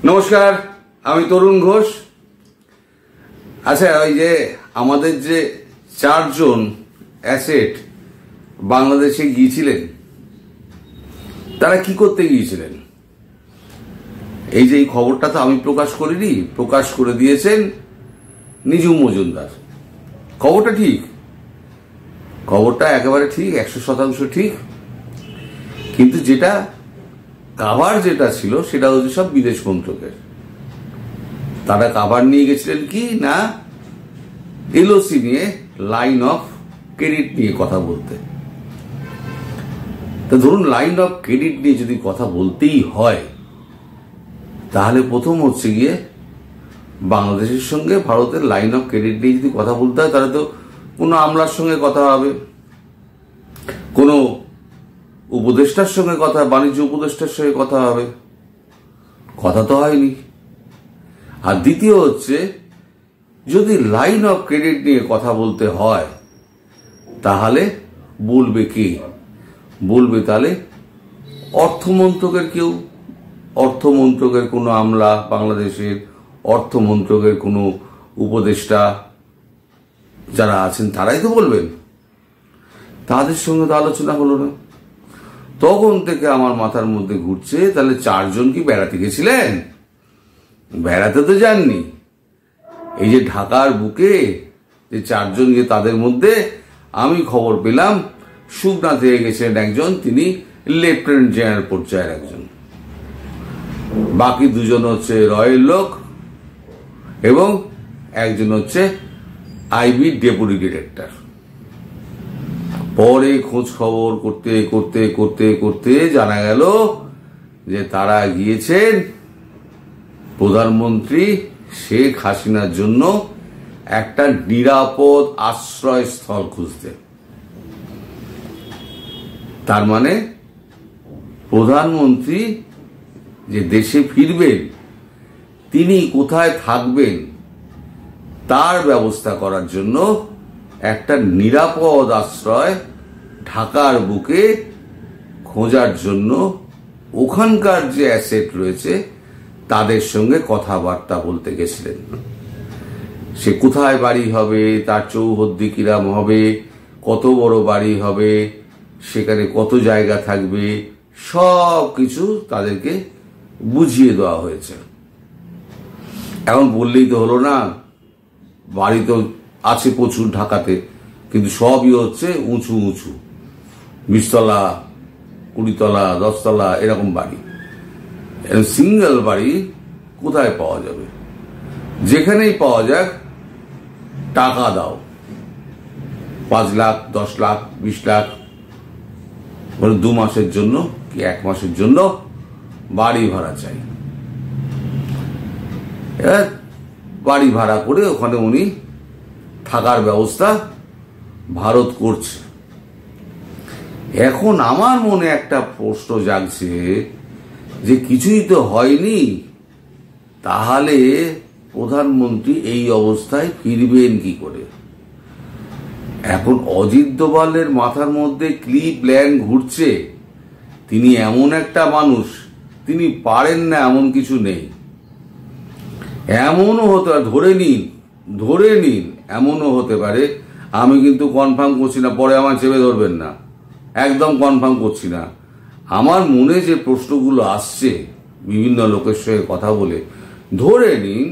নমস্কার, আমি তরুণ ঘোষ। আচ্ছা, ওই যে আমাদের যে 4 জন অ্যাসেট বাংলাদেশে গিয়েছিলেন, তারা কি করতে গিয়েছিলেন? এই যে এই খবরটা তো আমি প্রকাশ করিনি, প্রকাশ করে দিয়েছেন নিজুম মজুমদার। খবরটা ঠিক, খবরটা একেবারে ঠিক, 100% ঠিক। কিন্তু যেটা কাভার যেটা ছিল সেটা হচ্ছে সব বিদেশ মন্ত্রকের। তারা কাভার নিয়ে গেছিলেন কি না, এলওসি নিয়ে, লাইন অফ ক্রেডিট নিয়ে কথা বলতে। তো ধরুন, লাইন অফ ক্রেডিট নিয়ে যদি কথা বলতেই হয়, তাহলে প্রথম হচ্ছে গিয়ে বাংলাদেশের সঙ্গে ভারতের লাইন অফ ক্রেডিট নিয়ে যদি কথা বলতে হয়, তাহলে তো কোনো আমলার সঙ্গে কথা হবে, কোনো উপদেষ্টার সঙ্গে কথা, বাণিজ্য উপদেষ্টার সঙ্গে কথা হবে। কথা তো হয়নি। আর দ্বিতীয় হচ্ছে, যদি লাইন অফ ক্রেডিট নিয়ে কথা বলতে হয়, তাহলে বলবে কে? বলবে তাহলে অর্থমন্ত্রকের কেউ, অর্থমন্ত্রকের কোনো আমলা, বাংলাদেশের অর্থমন্ত্রকের কোনো উপদেষ্টা যারা আছেন তারাই তো বলবেন। তাদের সঙ্গে তো আলোচনা হলো না। তখন থেকে আমার মাথার মধ্যে ঘুরছে, তাহলে 4 জন কি বেড়াতে গেছিলেন? বেড়াতে তো যাননি। এই যে ঢাকার বুকে যে 4 জন গিয়ে, তাদের মধ্যে আমি খবর পেলাম সুগনা থেকে গেছেন একজন, তিনি লেফটেন্যান্ট জেনারেল পর্যায়ের একজন। বাকি 2 জন হচ্ছে রয়ের লোক এবং একজন হচ্ছে আইবি ডেপুটি ডিরেক্টর। পরে খোঁজ খবর করতে করতে করতে করতে জানা গেল যে তারা গিয়েছেন প্রধানমন্ত্রী শেখ হাসিনার জন্য একটা নিরাপদ আশ্রয়স্থল খুঁজতে। তার মানে প্রধানমন্ত্রী যে দেশে ফিরবেন, তিনি কোথায় থাকবেন তার ব্যবস্থা করার জন্য একটা নিরাপদ আশ্রয় ঢাকার বুকে খোঁজার জন্য ওখানকার যে অ্যাসেট রয়েছে তাদের সঙ্গে কথাবার্তা বলতে গেছিলেন। সে কোথায় বাড়ি হবে, তার চৌহদ্দি কিরাম হবে, কত বড় বাড়ি হবে, সেখানে কত জায়গা থাকবে, সব কিছু তাদেরকে বুঝিয়ে দেওয়া হয়েছে। এখন বললেই তো হলো না, বাড়ি তো আছে প্রচুর ঢাকাতে, কিন্তু সবই হচ্ছে উঁচু উঁচু, 20 তলা, 20 তলা, 10 তলা এরকম বাড়ি। সিঙ্গেল বাড়ি কোথায় পাওয়া যাবে? যেখানেই পাওয়া যাক, টাকা দাও, 5 লাখ, 10 লাখ, 20 লাখ, 2 মাসের জন্য কি 1 মাসের জন্য বাড়ি ভাড়া চাই। বাড়ি ভাড়া করে ওখানে উনি থাকার ব্যবস্থা ভারত করছে। এখন আমার মনে একটা প্রশ্ন জাগছে যে কিছুই তো হয়নি, তাহলে প্রধানমন্ত্রী এই অবস্থায় ফিরবেন কি করে? এখন অজিত দোভালের মাথার মধ্যে কি প্ল্যান ঘুরছে? তিনি এমন একটা মানুষ, তিনি পারেন না এমন কিছু নেই। এমনও হতে পারে, ধরে নিন এমনও হতে পারে, আমি কিন্তু কনফার্ম করছি না, পরে আমার চেপে ধরবেন না, একদম কনফার্ম করছি না। আমার মনে যে প্রশ্নগুলো আসছে বিভিন্ন লোকের সঙ্গে কথা বলে, ধরে নিন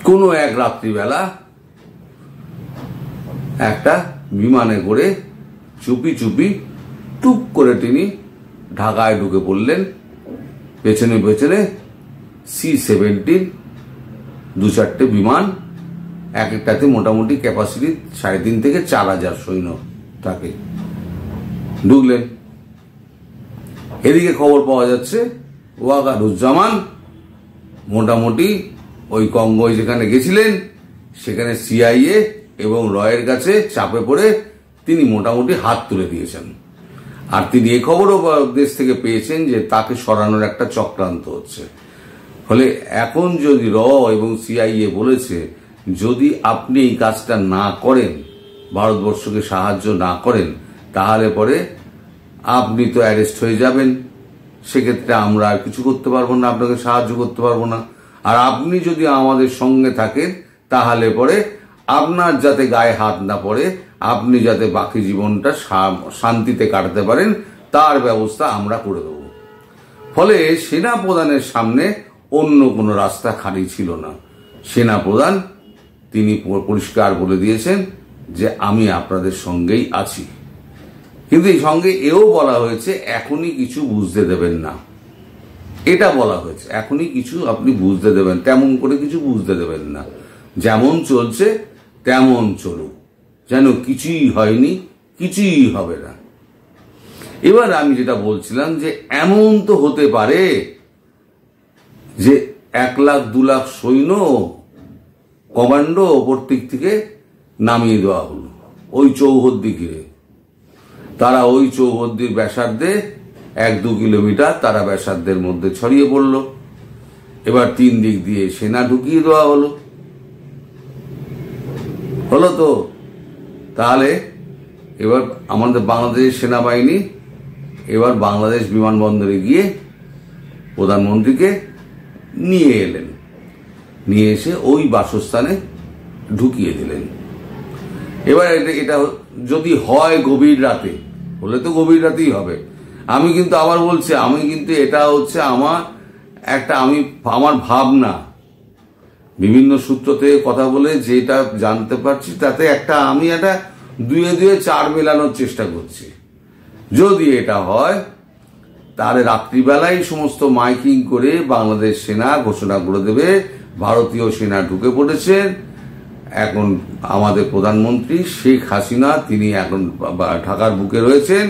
কোনো এক রাত্রিবেলা একটা বিমানে করে চুপি চুপি টুপ করে তিনি ঢাকায় ঢুকে পড়লেন। পেছনে পেছনে C-17 2-4টে বিমান, এক একটাতে মোটামুটি ক্যাপাসিটি 3.5 থেকে 4,000 সৈন্য থাকে। ঢুকলেন। এদিকে খবর পাওয়া যাচ্ছে ওয়াকারুজ্জামান মোটামুটি ওই কঙ্গোয় যেখানে গেছিলেন, সেখানে CIA এবং রয়ের কাছে চাপে পড়ে তিনি মোটামুটি হাত তুলে দিয়েছেন। আর তিনি এই খবরও দেশ থেকে পেয়েছেন যে তাকে সরানোর একটা চক্রান্ত হচ্ছে। ফলে এখন যদি এবং CIA বলেছে, যদি আপনি এই কাজটা না করেন, ভারতবর্ষকে সাহায্য না করেন, তাহলে পরে আপনি তো অ্যারেস্ট হয়ে যাবেন, সেক্ষেত্রে আমরা আর কিছু করতে পারবো না, আপনাকে সাহায্য করতে পারবো না। আর আপনি যদি আমাদের সঙ্গে থাকেন তাহলে পরে আপনার যাতে গায়ে হাত না পড়ে, আপনি যাতে বাকি জীবনটা শান্তিতে কাটাতে পারেন তার ব্যবস্থা আমরা করে দেব। ফলে সেনা প্রধানের সামনে অন্য কোনো রাস্তা খালি ছিল না। সেনা প্রধান তিনি পরিষ্কার বলে দিয়েছেন যে আমি আপনাদের সঙ্গেই আছি। কিন্তু এই সঙ্গে এও বলা হয়েছে এখনই কিছু বুঝতে দেবেন না, এটা বলা হয়েছে এখনই কিছু আপনি বুঝতে দেবেন, তেমন করে কিছু বুঝতে দেবেন না, যেমন চলছে তেমন চলুক, যেন কিছুই হয়নি, কিছুই হবে না। এবার আমি যেটা বলছিলাম যে এমন তো হতে পারে যে 1 লাখ 2 লাখ সৈন্য কমান্ডো ওপর দিক থেকে নামিয়ে দেওয়া হলো ওই চৌহদ্দি ঘিরে। তারা ওই চৌহদ্দির ব্যাসার্ধে 1-2 কিলোমিটার তারা ব্যাসার্ধের মধ্যে ছড়িয়ে পড়ল। এবার 3 দিক দিয়ে সেনা ঢুকিয়ে দেওয়া হলো তো। তাহলে এবার আমাদের বাংলাদেশের সেনাবাহিনী এবার বাংলাদেশ বিমানবন্দরে গিয়ে প্রধানমন্ত্রীকে নিয়ে এলেন, নিয়ে এসে ওই বাসস্থানে ঢুকিয়ে দিলেন। এবার এটা যদি হয় গভীর রাতে, হলে তো গভীর রাতেই হবে। আমি কিন্তু আবার বলছি, আমি কিন্তু এটা হচ্ছে আমার ভাবনা, বিভিন্ন সূত্র থেকে কথা বলে যেটা জানতে পারছি তাতে আমি একটা 2-2 4 মেলানোর চেষ্টা করছি। যদি এটা হয় তাহলে রাত্রিবেলায় সমস্ত মাইকিং করে বাংলাদেশ সেনা ঘোষণা করে দেবে ভারতীয় সেনা ঢুকে পড়েছেন। এখন আমাদের প্রধানমন্ত্রী শেখ হাসিনা তিনি এখন ঢাকার বুকে রয়েছেন,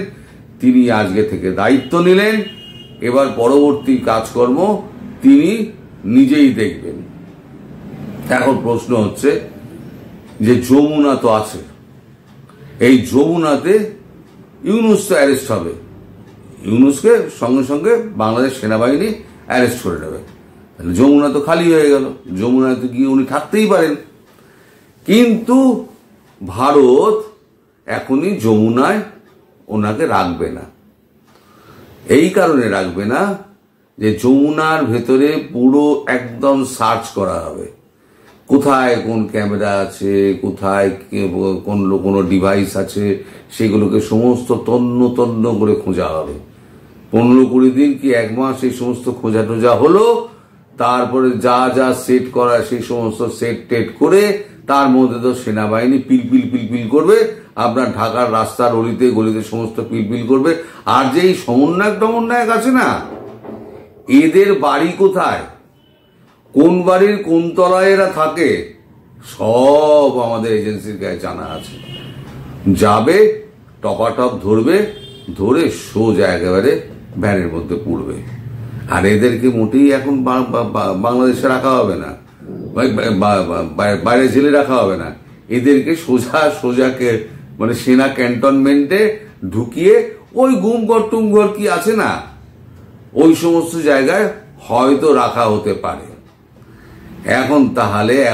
তিনি আজকে থেকে দায়িত্ব নিলেন। এবার পরবর্তী কাজকর্ম তিনি নিজেই দেখবেন। এখন প্রশ্ন হচ্ছে যে যমুনা তো আছে, এই যমুনাতে ইউনূস তো অ্যারেস্ট হবে, ইউনূসকে সঙ্গে সঙ্গে বাংলাদেশ সেনাবাহিনী অ্যারেস্ট করে নেবে। তাহলে যমুনা তো খালি হয়ে গেল, যমুনাতে গিয়ে উনি থাকতেই পারেন। কিন্তু ভারত এখনই যমুনায় ওনাকে রাখবে না। এই কারণে রাখবে না যে যমুনার ভেতরে পুরো একদম সার্চ করা হবে, কোথায় কোন ক্যামেরা আছে, কোথায় কোনো ডিভাইস আছে, সেগুলোকে সমস্ত তন্ন করে খোঁজা হবে। 15-20 দিন কি 1 মাস এই সমস্ত খোঁজা টোজা হলো। তারপরে যা যা সেট করা সেই সমস্ত সেট টেট করে তার মধ্যে তো সেনাবাহিনী পিলপিল করবে, আপনার ঢাকার রাস্তার অলিতে গলিতে সমস্ত পিলপিল করবে। আর যে এই সমন্বয়ক আছে না, এদের বাড়ি কোথায়, কোন বাড়ির কোন তলায় এরা থাকে, সব আমাদের এজেন্সির গায়ে জানা আছে। যাবে টপাটপ ধরবে, ধরে সোজা একেবারে ভ্যানের মধ্যে পুড়বে। আর এদেরকে মোটেই এখন বাংলাদেশে রাখা হবে না, বাইরে জেলে রাখা হবে না, এদেরকে সোজাকে মানে সেনা ক্যান্টনমেন্টে ঢুকিয়ে ওই গুমঘর টুমঘর কি আছে না, ওই সমস্ত জায়গায় হয়তো রাখা হতে পারে।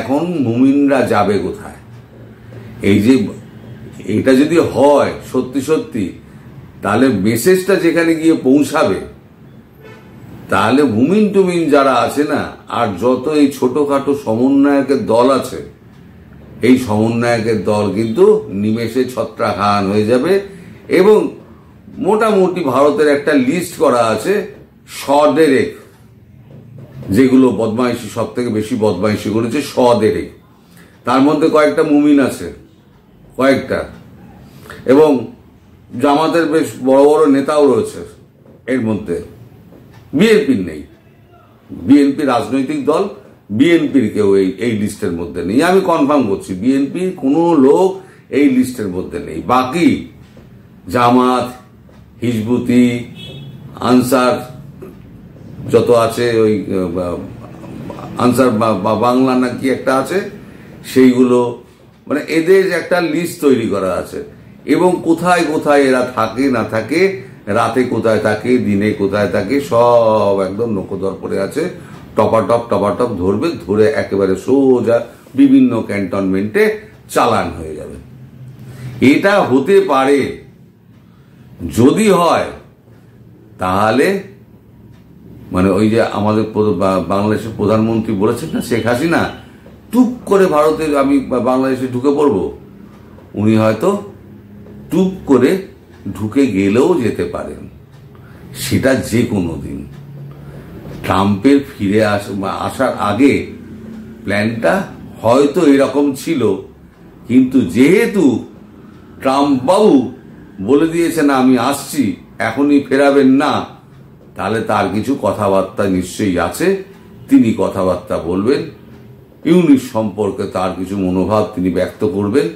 এখন মুমিনরা যাবে কোথায়? এই যে এটা যদি হয় সত্যি, তাহলে মেসেজটা যেখানে গিয়ে পৌঁছাবে, তাহলে মুমিন টুমিন যারা আছে না, আর যত এই ছোটখাটো সমন্বয়কের দল আছে, এই সমন্বয়কের দল কিন্তু নিমেষে ছত্রাখান হয়ে যাবে। এবং মোটামুটি ভারতের একটা লিস্ট করা আছে সদেরেক, যেগুলো বদমাইশি সব থেকে বেশি বদমাইশি করেছে, সদেরেক। তার মধ্যে কয়েকটা মুমিন আছে, কয়েকটা, এবং জামাতের বেশ বড় বড় নেতাও রয়েছে এর মধ্যে। বিএনপির নেই, বিএনপি রাজনৈতিক দল, বিএনপির কেউ এই লিস্টের মধ্যে নেই। আমি কনফার্ম করছি বিএনপির কোনো লোক এই লিস্টের মধ্যে নেই। বাকি জামাত, হিজবুতি, আনসার যত আছে, ওই আনসার বাংলা নাকি একটা আছে, সেইগুলো মানে এদের একটা লিস্ট তৈরি করা আছে। এবং কোথায় কোথায় এরা থাকে না থাকে, রাতে কোথায় থাকে, দিনে কোথায় থাকে, সব একদম নখদর পড়ে আছে। টপাটপ ধরবে, ধরে একেবারে সোজা বিভিন্ন ক্যান্টনমেন্টে চালান হয়ে যাবে। এটা হতে পারে, যদি হয় তাহলে মানে ওই যে আমাদের বাংলাদেশের প্রধানমন্ত্রী বলেছেন না, শেখ হাসিনা টুপ করে ভারতে আমি বাংলাদেশে ঢুকে পড়বো, উনি হয়তো টুপ করে ঢুকে গেলেও যেতে পারেন, সেটা যে কোনো দিন। ট্রাম্পের ফিরে আসার আগে প্ল্যানটা হয়তো এরকম ছিল, কিন্তু যেহেতু ট্রাম্প বাবু বলে দিয়েছেন আমি আসছি, এখনই ফেরাবেন না, তাহলে তার কিছু কথাবার্তা নিশ্চয়ই আছে, তিনি কথাবার্তা বলবেন। ইউনুস সম্পর্কে তার কিছু মনোভাব তিনি ব্যক্ত করবেন,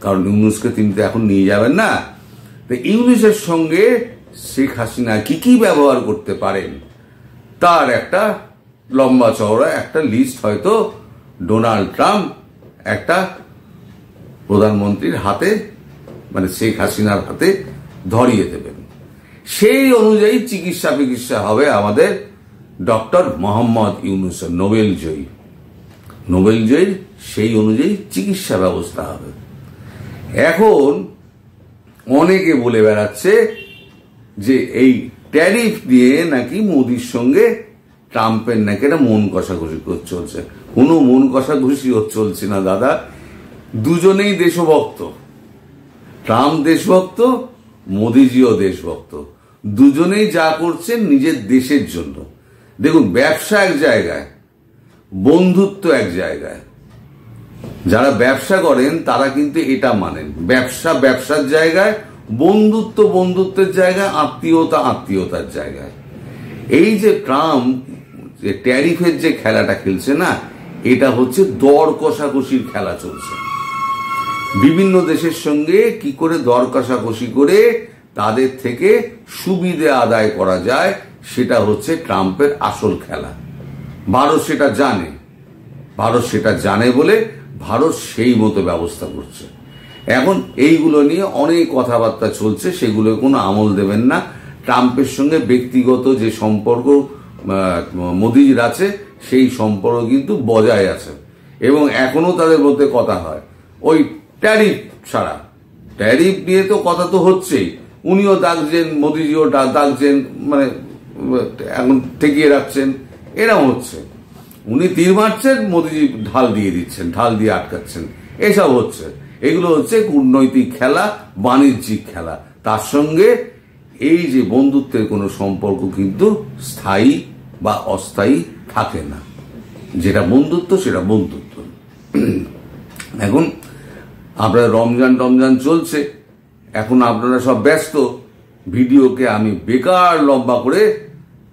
কারণ ইউনুসকে তিনি তো এখন নিয়ে যাবেন না। তো ইউনুসের সঙ্গে শেখ হাসিনা কি কি ব্যবহার করতে পারেন তার একটা লম্বা চওড়া একটা লিস্ট হয়তো ডোনাল্ড ট্রাম্প একটা প্রধানমন্ত্রীর হাতে, মানে শেখ হাসিনার হাতে ধরিয়ে দেবেন। সেই অনুযায়ী চিকিৎসা হবে আমাদের ডক্টর মোহাম্মদ ইউনুসের, নোবেল জয়ী, সেই অনুযায়ী চিকিৎসা ব্যবস্থা হবে। এখন অনেকে বলে বেড়াচ্ছে যে এই ট্যারিফ দিয়ে নাকি মোদির সঙ্গে ট্রাম্পের নাকি একটা মন কষাকষি চলছে। কোনো মন কষাকষি চলছে না দাদা, দুজনেই দেশভক্ত। ট্রাম্প দেশভক্ত, মোদিজিও দেশভক্ত, দুজনেই যা করছেন নিজের দেশের জন্য। দেখুন, ব্যবসা এক জায়গায়, বন্ধুত্ব এক জায়গায়। যারা ব্যবসা করেন তারা কিন্তু এটা মানেন, ব্যবসার জায়গায়, বন্ধুত্ব বন্ধুত্বের জায়গায়, আত্মীয়তার জায়গায়। এই যে ট্রাম্প যে ট্যারিফের যে খেলাটা খেলছে না, এটা হচ্ছে দর কষাকষির খেলা চলছে। বিভিন্ন দেশের সঙ্গে কি করে দর কষাকষি করে তাদের থেকে সুবিধে আদায় করা যায়, সেটা হচ্ছে ট্রাম্পের আসল খেলা। ভারত সেটা জানে বলে ভারত সেই মতো ব্যবস্থা করছে। এখন এইগুলো নিয়ে অনেক কথাবার্তা চলছে, সেগুলো কোনো আমল দেবেন না। ট্রাম্পের সঙ্গে ব্যক্তিগত যে সম্পর্ক মোদিজির আছে, সেই সম্পর্ক কিন্তু বজায় আছে এবং এখনো তাদের মধ্যে কথা হয়। ওই ট্যারিফ ছাড়া, ট্যারিফ নিয়ে তো কথা তো হচ্ছেই, উনিও ডাকছেন, মোদিজিও ডাকছেন, মানে এখন ঠেকিয়ে রাখছেন, এরকম হচ্ছে। উনি তীর মারছেন, মোদিজি ঢাল দিয়ে দিচ্ছেন, ঢাল দিয়ে আটকাচ্ছেন, এসব হচ্ছে। এগুলো হচ্ছে কূটনৈতিক খেলা, বাণিজ্যিক খেলা। তার সঙ্গে এই যে বন্ধুত্বের কোনো সম্পর্ক কিন্তু স্থায়ী বা অস্থায়ী থাকে না। যেটা বন্ধুত্ব সেটা বন্ধুত্ব। এখন আপনার রমজান চলছে, এখন আপনারা সব ব্যস্ত। ভিডিওকে আমি বেকার লম্বা করে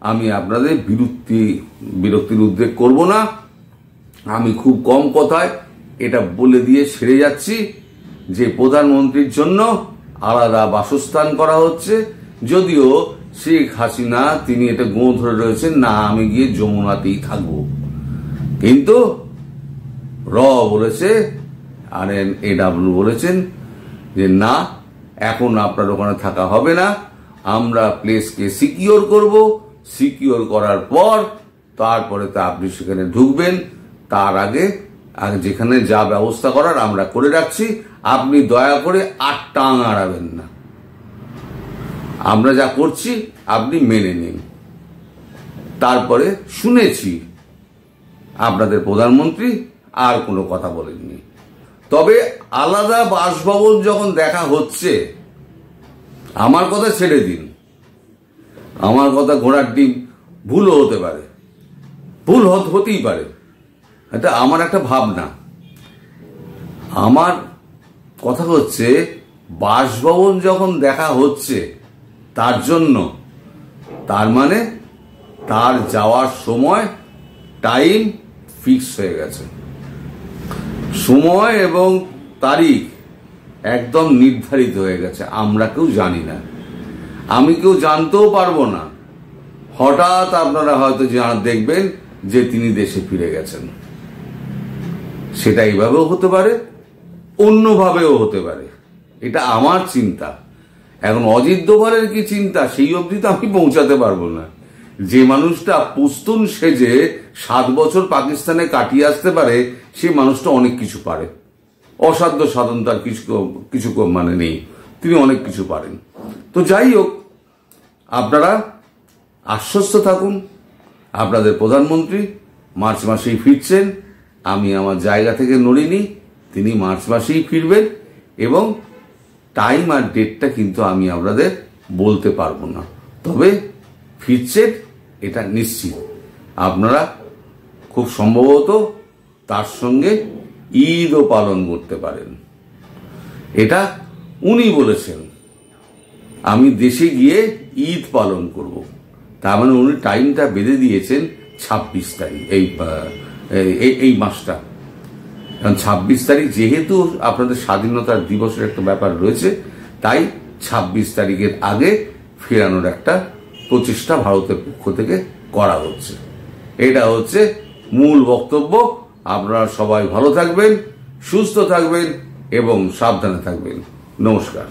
আমি আপনাদের বিরক্তির উদ্রেক করব না। আমি খুব কম কথায় এটা বলে দিয়ে সেরে যাচ্ছি যে প্রধানমন্ত্রীর জন্য আলাদা বাসস্থান করা হচ্ছে। যদিও শেখ হাসিনা তিনি এটা গোঁ ধরে রয়েছেন, না আমি গিয়ে যমুনাতেই থাকবো, কিন্তু বলেছে আর AW বলেছেন যে না, এখন আপনার ওখানে থাকা হবে না, আমরা প্লেসকে সিকিওর করব, সিকিওর করার পর তারপরে তা আপনি সেখানে ঢুকবেন। তার আগে যেখানে যা ব্যবস্থা করার আমরা করে রাখছি, আপনি দয়া করে আর টাং আড়াবেন না, আমরা যা করছি আপনি মেনে নিন। তারপরে শুনেছি আপনাদের প্রধানমন্ত্রী আর কোনো কথা বলেননি। তবে আলাদা বাসভবন যখন দেখা হচ্ছে, আমার কথা ছেড়ে দিন, আমার কথা ঘোড়ার ডিম, ভুলও হতে পারে, ভুল হতেই পারে, এটা আমার একটা ভাবনা। আমার কথা হচ্ছে বাসভবন যখন দেখা হচ্ছে, তার জন্য, তার মানে তার যাওয়ার সময় টাইম ফিক্স হয়ে গেছে, সময় এবং তারিখ একদম নির্ধারিত হয়ে গেছে। আমরা কেউ জানি না, আমি কেউ জানতেও পারবো না। হঠাৎ আপনারা হয়তো দেখবেন যে তিনি দেশে ফিরে গেছেন। সেটা এইভাবেও হতে পারে, অন্যভাবেও হতে পারে, এটা আমার চিন্তা। এখন অজিত দোভালের কি চিন্তা, সেই অবধি তো আমি পৌঁছাতে পারবো না। যে মানুষটা পুস্তুন সেজে 7 বছর পাকিস্তানে কাটিয়ে আসতে পারে, সে মানুষটা অনেক কিছু পারে। অসাধ্য সাধন তার কিছু মানে নেই, তিনি অনেক কিছু পারেন। তো যাই হোক, আপনারা আশ্বস্ত থাকুন, আপনাদের প্রধানমন্ত্রী মার্চ মাসেই ফিরছেন। আমি আমার জায়গা থেকে নড়িনি, তিনি মার্চ মাসেই ফিরবেন এবং টাইম আর ডেটটা কিন্তু আমি আপনাদের বলতে পারবো না, তবে ফিরছেন এটা নিশ্চিত। আপনারা খুব সম্ভবত তার সঙ্গে ঈদও পালন করতে পারেন। এটা উনি বলেছেন আমি দেশে গিয়ে ঈদ পালন করব, তার মানে উনি টাইমটা বেঁধে দিয়েছেন 26 তারিখ এই মাসটা। কারণ 26 তারিখ যেহেতু আপনাদের স্বাধীনতার দিবসের একটা ব্যাপার রয়েছে, তাই 26 তারিখের আগে ফেরানোর একটা প্রচেষ্টা ভারতের পক্ষ থেকে করা হচ্ছে। এটা হচ্ছে মূল বক্তব্য। আপনারা সবাই ভালো থাকবেন, সুস্থ থাকবেন এবং সাবধানে থাকবেন। নমস্কার।